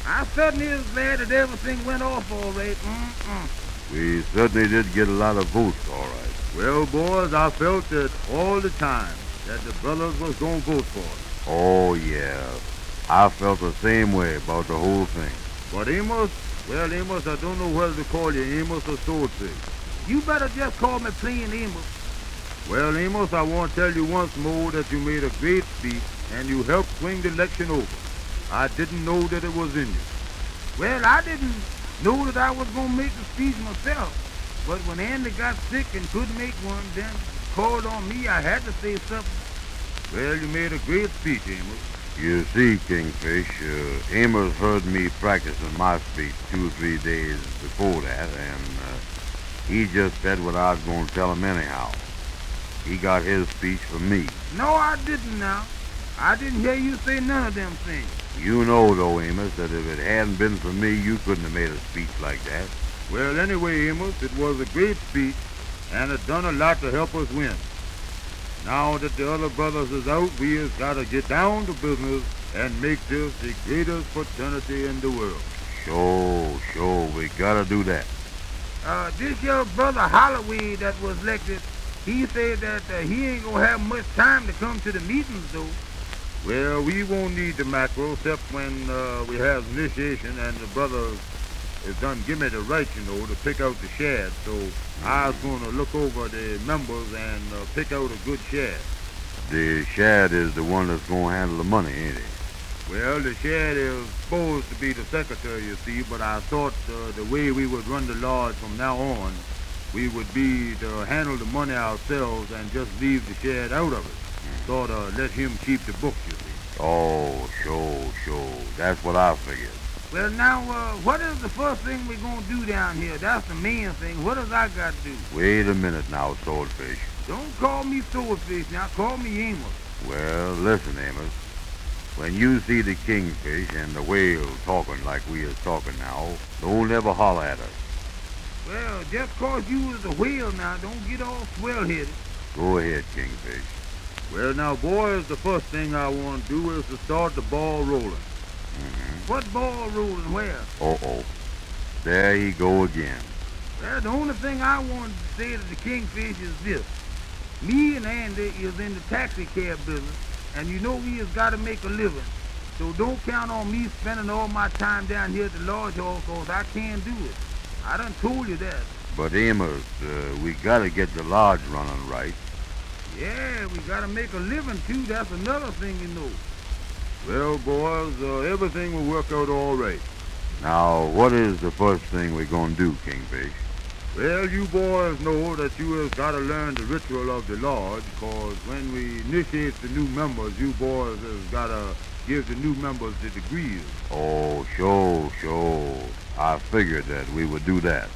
I certainly is glad that everything went off all right. We certainly did get a lot of votes, all right. Well, boys, I felt that all the time that the brothers was going to vote for us. Oh, yeah. I felt the same way about the whole thing. But Amos, well, Amos, I don't know whether to call you Amos or Swordfish. You better just call me plain Amos. Well, Amos, I want to tell you once more that you made a great speech and you helped swing the election over. I didn't know that it was in you. Well, I didn't know that I was going to make the speech myself. But when Andy got sick and couldn't make one, then called on me, I had to say something. Well, you made a great speech, Amos. You see, Kingfish, Amos heard me practicing my speech 2 or 3 days before that, and he just said what I was going to tell him anyhow. He got his speech from me. No, I didn't now. I didn't hear you say none of them things. You know, though, Amos, that if it hadn't been for me, you couldn't have made a speech like that. Well, anyway, Amos, it was a great speech, and it done a lot to help us win. Now that the other brothers is out, we has got to get down to business and make this the greatest fraternity in the world. Sure, we gotta do that. This your brother Holloway that was elected, he said that he ain't gonna have much time to come to the meetings, though. Well, we won't need the mackerel except when we have initiation and the brothers is done give me the right, to pick out the shad. So I was going to look over the members and pick out a good shad. The shad is the one that's going to handle the money, ain't it? Well, the shad is supposed to be the secretary, you see, but I thought the way we would run the lodge from now on, we would be to handle the money ourselves and just leave the shad out of it. Sort of let him keep the books, you see. Oh, sure. That's what I figured. Well, now, what is the first thing we're going to do down here? That's the main thing. What does I got to do? Wait a minute now, Swordfish. Don't call me Swordfish now. Call me Amos. Well, listen, Amos. When you see the kingfish and the whale talking like we is talking now, don't ever holler at us. Well, just 'cause you was a whale now, don't get all swell-headed. Go ahead, Kingfish. Well, now, boys, the first thing I want to do is to start the ball rolling. What ball rolling where? Uh-oh. There he go again. Well, the only thing I wanted to say to the kingfish is this. Me and Andy is in the taxi cab business, and you know we has got to make a living. So don't count on me spending all my time down here at the lodge hall, 'cause I can't do it. I done told you that. But Amos, we gotta get the lodge running right. Yeah, we got to make a living, too. That's another thing you know. Well, boys, everything will work out all right. Now, what is the first thing we're gonna do, Kingfish? Well, you boys know that you has got to learn the ritual of the lodge, 'cause when we initiate the new members, you boys has got to give the new members the degrees. Oh, sure. I figured that we would do that.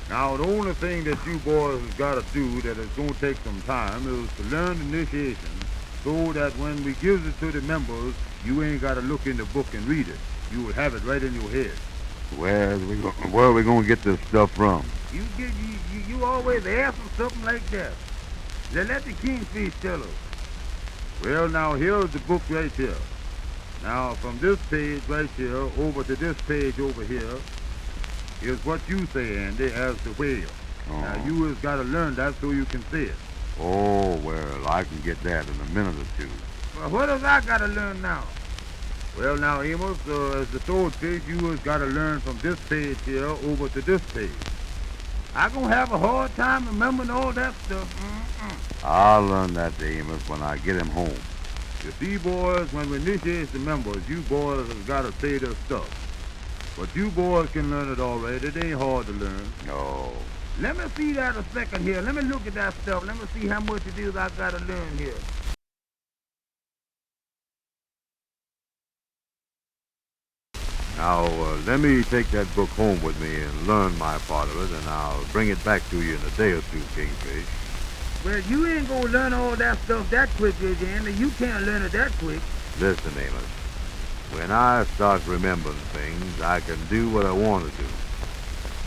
Now, the only thing that you boys has got to do that is going to take some time is to learn the initiation so that when we gives it to the members, you ain't got to look in the book and read it. You will have it right in your head. Where are we gonna get this stuff from? You always ask them something like that. Let the kingfish tell us. Well, now, here's the book right here. Now, from this page right here over to this page over here is what you say, Andy, as the whale. Oh. Now, you has got to learn that so you can say it. Oh, well, I can get that in a minute or two. Well, what have I got to learn now? Well, now, Amos, as the swordfish, you has got to learn from this page here over to this page. I'm going to have a hard time remembering all that stuff. I'll learn that to Amos when I get him home. You see, boys, when we initiate the members, you boys has got to say this stuff. But you boys can learn it all right. It ain't hard to learn. No. Let me see that a second here. Let me look at that stuff. Let me see how much it is I got to learn here. Now, let me take that book home with me and learn my part of it, and I'll bring it back to you in a day or two, Kingfish. Well, you ain't going to learn all that stuff that quick, Andy. You can't learn it that quick. Listen, Amos. When I start remembering things, I can do what I want to do.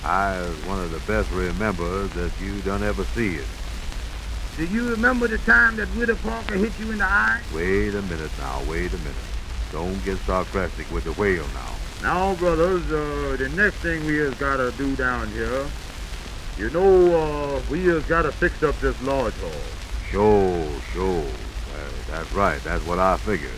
I was one of the best rememberers that you done ever see it. Do you remember the time that Widow Parker hit you in the eye? Wait a minute now, wait a minute. Don't get sarcastic with the whale now. Now, brothers, the next thing we has got to do down here, you know, we has got to fix up this lodge hall. Sure. That's right. That's what I figured.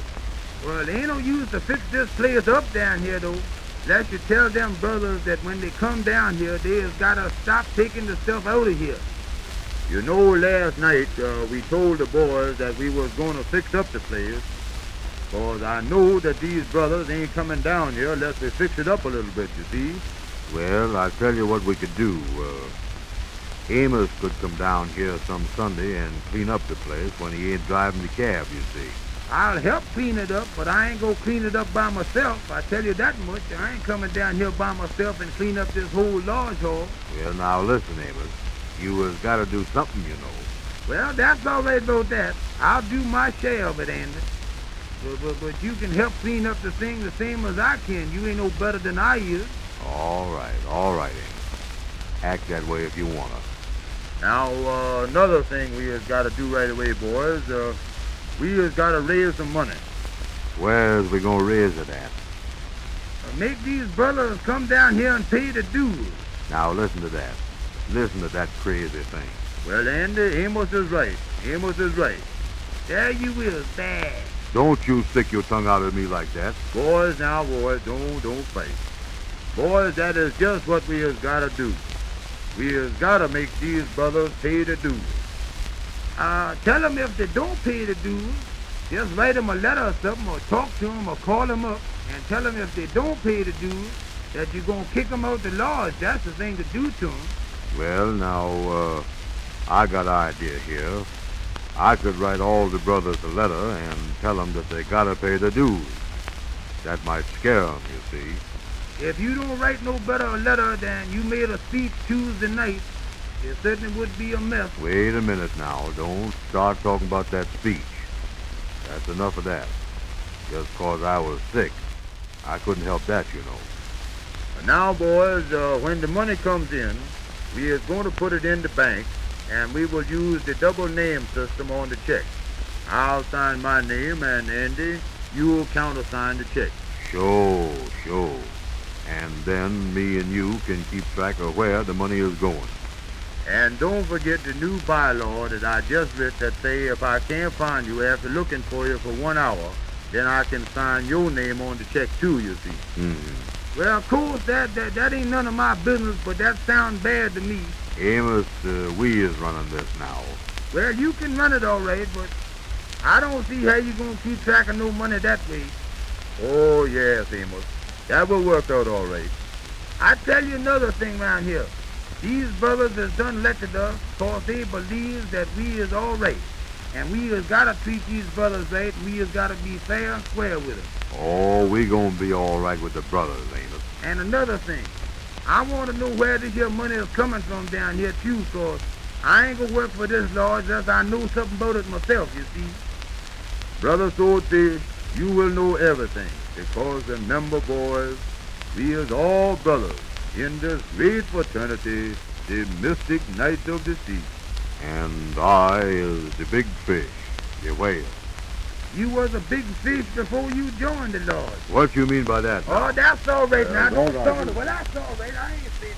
Well, there ain't no use to fix this place up down here, though. Unless you tell them brothers that when they come down here, they has got to stop taking the stuff out of here. You know, last night, we told the boys that we was going to fix up the place, 'cause I know that these brothers ain't coming down here unless they fix it up a little bit, you see. Well, I'll tell you what we could do. Amos could come down here some Sunday and clean up the place when he ain't driving the cab, you see. I'll help clean it up, but I ain't gonna clean it up by myself. I tell you that much. I ain't coming down here by myself and clean up this whole lodge hall. Well, now listen, Amos. You has got to do something, you know. Well, that's all right about that. I'll do my share of it, Andy. But you can help clean up the thing the same as I can. You ain't no better than I is. All right, Amos. Act that way if you want to. Now, another thing we has got to do right away, boys, we has got to raise some money. Where's we going to raise it at? Make these brothers come down here and pay the dues. Now listen to that. Listen to that crazy thing. Well, Andy, Amos is right. There you is, bad. Don't you stick your tongue out at me like that. Boys, now, boys, don't fight. Boys, that is just what we has got to do. We has got to make these brothers pay the dues. Tell them if they don't pay the dues, just write them a letter or something, or talk to them, or call them up, and tell them if they don't pay the dues, that you're going to kick them out the lodge. That's the thing to do to them. Well, now, I got an idea here. I could write all the brothers a letter and tell them that they got to pay the dues. That might scare them, you see. If you don't write no better a letter than you made a speech Tuesday night, it certainly would be a mess. Wait a minute now. Don't start talking about that speech. That's enough of that. Just 'cause I was sick. I couldn't help that, you know. Now, boys, when the money comes in, we is going to put it in the bank, and we will use the double name system on the check. I'll sign my name, and Andy, you'll countersign the check. Sure. And then me and you can keep track of where the money is going. And don't forget the new bylaw that I just read that say if I can't find you after looking for you for 1 hour, then I can sign your name on the check too, you see. Mm-hmm. Well, of course, that ain't none of my business, but that sounds bad to me. Amos, we is running this now. Well, you can run it all right, but I don't see how you gonna keep track of no money that way. Oh, yes, Amos. That will work out all right. I tell you another thing around here. These brothers has done elected us because they believe that we is all right. And we has got to treat these brothers right, and we has got to be fair and square with them. Oh, we gonna be all right with the brothers, Amos. And another thing, I want to know where this here money is coming from down here too, cause I ain't gonna work for this lodge unless I know something about it myself, you see. Brother Swordfish, you will know everything, because remember, boys, we is all brothers in this great fraternity, the mystic night of the sea. And I is the big fish, the whale. You was a big fish before you joined the lodge. What you mean by that? Oh, that's all right now. Don't all right. start it. Well, that's all right. I ain't saying